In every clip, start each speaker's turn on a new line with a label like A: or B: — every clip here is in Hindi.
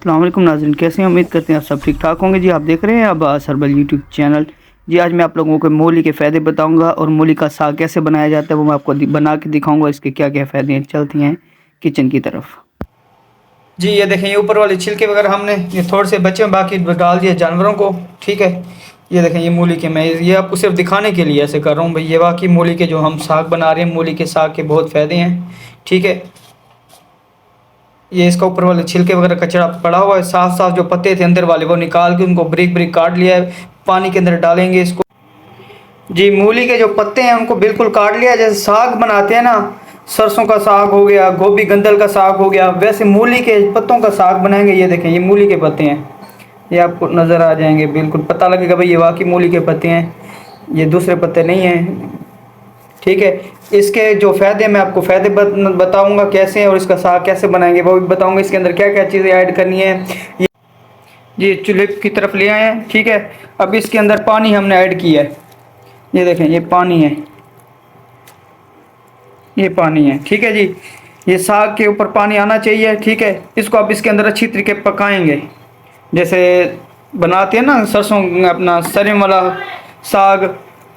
A: अस्सलाम वालेकुम नाज़रीन, कैसे हैं? उम्मीद करते हैं आप सब ठीक ठाक होंगे। जी आप देख रहे हैं अब्बास हर्बल यूट्यूब चैनल। जी आज मैं आप लोगों को मूली के फ़ायदे बताऊंगा और मूली का साग कैसे बनाया जाता है वो मैं आपको बना के दिखाऊंगा। इसके क्या क्या फ़ायदे हैं। चलती हैं किचन की तरफ। जी ये देखें, ये ऊपर वाले छिलके वगैरह हमने ये थोड़े से बचे हैं, बाकी डाल दिए जानवरों को। ठीक है, ये देखें, ये मूली के मैं ये आपको सिर्फ दिखाने के लिए ऐसे कर रहा हूँ भाई। ये वाकई मूली के जो हम साग बना रहे हैं, मूली के साग के बहुत फ़ायदे हैं। ठीक है, ये इसका ऊपर वाले छिलके वगैरह कचरा पड़ा हुआ है, साफ साफ जो पत्ते थे अंदर वाले वो निकाल के उनको ब्रिक ब्रिक काट लिया है। पानी के अंदर डालेंगे इसको। जी मूली के जो पत्ते हैं उनको बिल्कुल काट लिया, जैसे साग बनाते हैं ना, सरसों का साग हो गया, गोभी गंदल का साग हो गया, वैसे मूली के पत्तों का साग बनाएंगे। ये देखें, ये मूली के पत्ते हैं, ये आपको नज़र आ जाएंगे, बिल्कुल पता लगेगा भाई ये वाकई मूली के पत्ते हैं, ये दूसरे पत्ते नहीं हैं। ठीक है, इसके जो फ़ायदे मैं आपको फ़ायदे बताऊंगा कैसे हैं, और इसका साग कैसे बनाएंगे वो भी बताऊंगा। इसके अंदर क्या क्या चीज़ें ऐड करनी है। ये चूल्हे की तरफ ले आए हैं। ठीक है, अब इसके अंदर पानी हमने ऐड किया है। ये देखें, ये पानी है, ये पानी है। ठीक है जी, ये साग के ऊपर पानी आना चाहिए। ठीक है, इसको आप इसके अंदर अच्छी तरीके पकाएंगे, जैसे बनाते हैं ना सरसों अपना सरें वाला साग।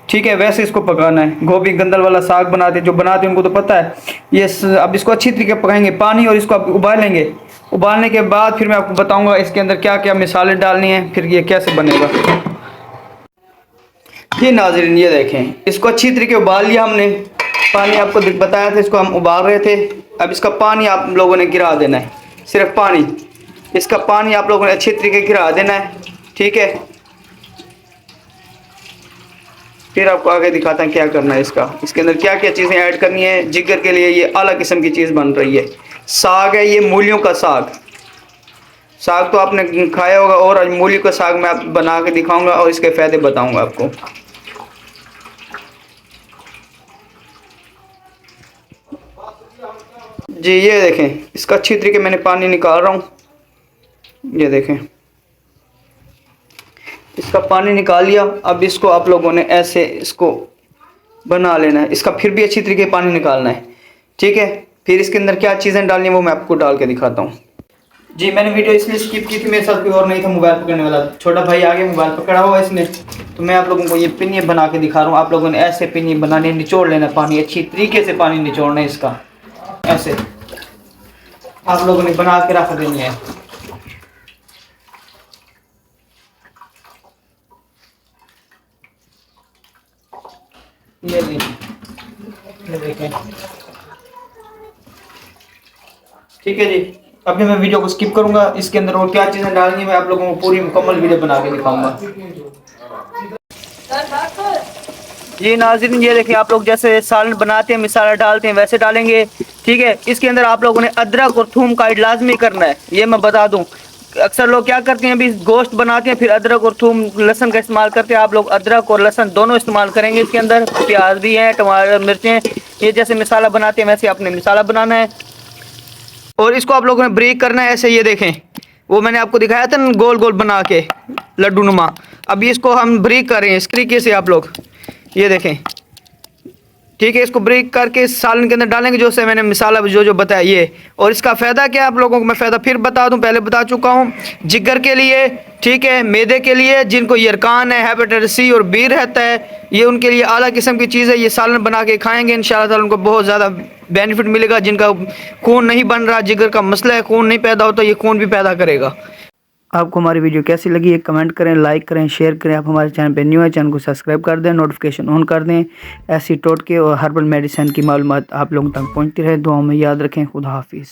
A: ठीक है, वैसे इसको पकाना है। गोभी गंदल वाला साग बनाते जो बनाते हैं उनको तो पता है। ये अब इसको अच्छी तरीके पकाएंगे पानी, और इसको आप उबालेंगे। उबालने के बाद फिर मैं आपको बताऊंगा इसके अंदर क्या क्या मिसालें डालनी है, फिर ये कैसे बनेगा। जी नाज़रीन, ये देखें, इसको अच्छी तरीके उबाल लिया हमने। पानी आपको बताया था, इसको हम उबाल रहे थे। अब इसका पानी आप लोगों ने गिरा देना है, सिर्फ पानी, इसका पानी आप लोगों ने अच्छी तरीके गिरा देना है। ठीक है, फिर आपको आगे दिखाता है क्या करना है इसका। इसके अंदर क्या क्या चीज़ें ऐड करनी है। जिगर के लिए ये अलग किस्म की चीज़ बन रही है। साग है ये मूलियों का साग। साग तो आपने खाया होगा, और आज मूली का साग मैं आप बना के दिखाऊंगा और इसके फ़ायदे बताऊंगा आपको। जी ये देखें, इसका अच्छी तरीके मैंने पानी निकाल रहा हूँ। ये देखें, इसका पानी निकाल लिया। अब इसको आप लोगों ने ऐसे इसको बना लेना है। इसका फिर भी अच्छी तरीके पानी निकालना है। ठीक है, फिर इसके अंदर क्या चीज़ें डालनी है वो मैं आपको डाल के दिखाता हूँ। जी मैंने वीडियो इसलिए स्किप की थी, मेरे साथ कोई और नहीं था मोबाइल पकड़ने वाला। छोटा भाई आगे मोबाइल पकड़ा हुआ इसने, तो मैं आप लोगों को ये पिन्नी बना के दिखा रहा हूँ। आप लोगों ने ऐसे पिन्नी बनाने, निचोड़ लेना पानी, अच्छी तरीके से पानी निचोड़ना है इसका। ऐसे आप लोगों ने बना के रख देनी है। ये देखें, ठीक है जी। अभी मैं वीडियो को स्किप करूंगा, इसके अंदर और क्या चीज़ें डालनी मैं आप लोगों को पूरी मुकम्मल वीडियो बना के दिखाऊंगा। जी नाज़रीन, ये देखिए, आप लोग जैसे सालन बनाते हैं, मिसाला डालते हैं, वैसे डालेंगे। ठीक है, इसके अंदर आप लोगों ने अदरक और थूम का लाजमी करना है। ये मैं बता दूं, अक्सर लोग क्या करते हैं, अभी गोश्त बनाते हैं फिर अदरक और थूम लहसुन का इस्तेमाल करते हैं। आप लोग अदरक और लहसुन दोनों इस्तेमाल करेंगे। इसके अंदर प्याज भी हैं, टमाटर, मिर्चें। ये जैसे मिसाला बनाते हैं वैसे आपने मिसाला बनाना है, और इसको आप लोगों ने ब्रेक करना है ऐसे। ये देखें, वो मैंने आपको दिखाया था ना, गोल गोल बना के लड्डू नुमा। अभी इसको हम ब्रेक कर रहे हैं इस तरीके से आप लोग, ये देखें। ठीक है, इसको ब्रेक करके सालन के अंदर डालेंगे, जो से मैंने मिसाला जो बताया ये। और इसका फ़ायदा क्या है आप लोगों को मैं फ़ायदा फिर बता दूं, पहले बता चुका हूं। जिगर के लिए, ठीक है, मैदे के लिए, जिनको यरकान है, हेपेटाइटिस सी और बी रहता है, ये उनके लिए आला किस्म की चीज़ है। ये सालन बना के खाएंगे इंशाल्लाह ताला उनको बहुत ज़्यादा बेनिफिट मिलेगा। जिनका खून नहीं बन रहा, जिगर का मसला है, खून नहीं पैदा होता, ये खून भी पैदा करेगा। आपको हमारी वीडियो कैसी लगी एक कमेंट करें, लाइक करें, शेयर करें। आप हमारे चैनल पे न्यू है, चैनल को सब्सक्राइब कर दें, नोटिफिकेशन ऑन कर दें। ऐसी टोटके और हर्बल मेडिसिन की मालूमात आप लोगों तक पहुंचती रहे। दुआओं में याद रखें। खुदा हाफिज़।